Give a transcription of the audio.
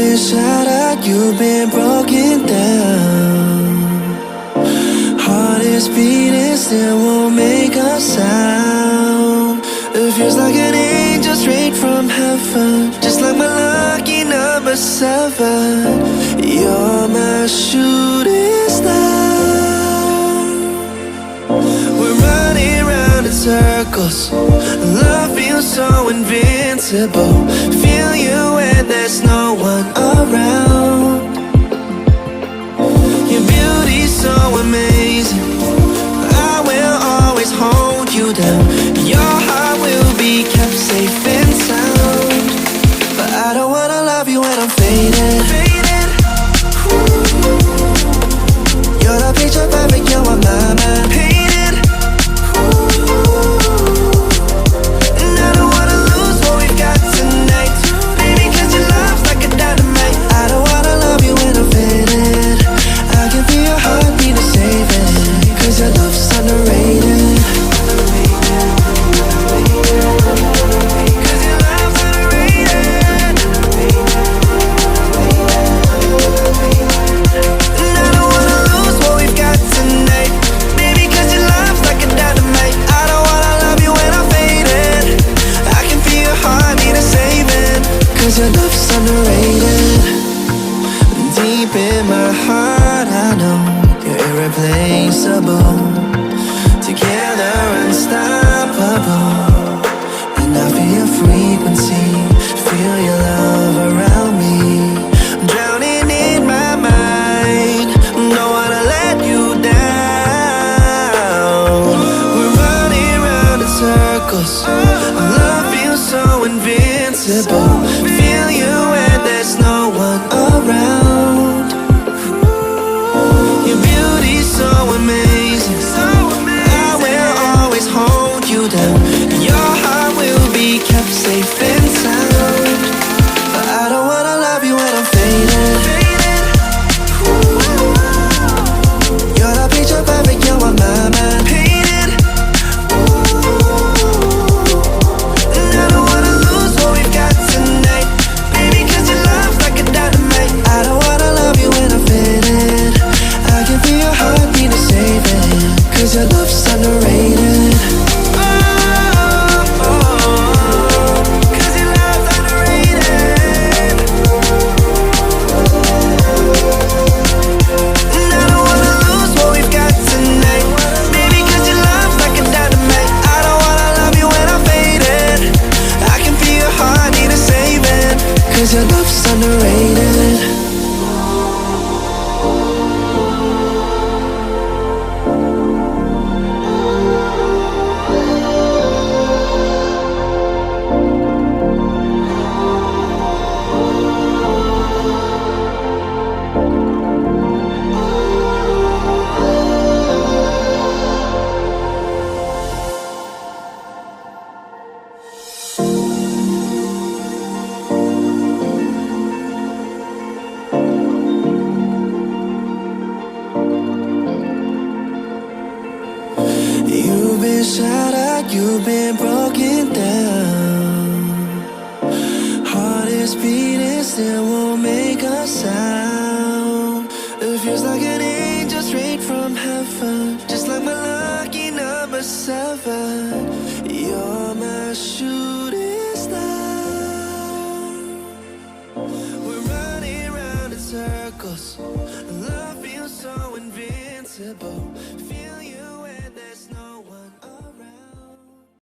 been shattered, you've been broken down. Heart is beating, still won't make a sound. It feels like an angel straight from heaven, just like my lucky number 7. You're my shooting star. We're running round in circles. Love feels so invincible. Feel you when there's no one around. Your beauty's so amazing. I will always hold you down. Your heart will be kept safe and sound. But I don't wanna love you when I'm faded. You're the picture perfect, you're on my mind. Painted. And I don't wanna lose what we've got tonight. Baby, 'cause your love's like a dynamite. I don't wanna love you when I'm faded. I can feel your heartbeat to save it. 'Cause your love's underrated. Your love's underrated. Deep in my heart, I know you're irreplaceable. Together, unstoppable. And I feel your frequency, feel your love around me. I'm drowning in my mind, don't wanna let you down. We're running round in circles. Our love feels so invincible. Feel you when there's no one around. Your beauty's so amazing. I will always hold you down. Your heart will be kept safe and sound. But I don't wanna love you when I'm faded. You're the picture perfect, you're on my mind. Painted. And I don't wanna lose what we've got tonight. Baby, 'cause your love's like a dynamite. I don't wanna love you when I'm faded. I can feel your heartbeat to save it. 'Cause your love's underrated. Cause your love's underrated. You've been shattered, you've been broken down. Heart is beating, still won't make a sound. It feels like an angel straight from heaven, just like my lucky number 7. You're my shooting star. We're running round in circles. Love feels so invincible. Feel you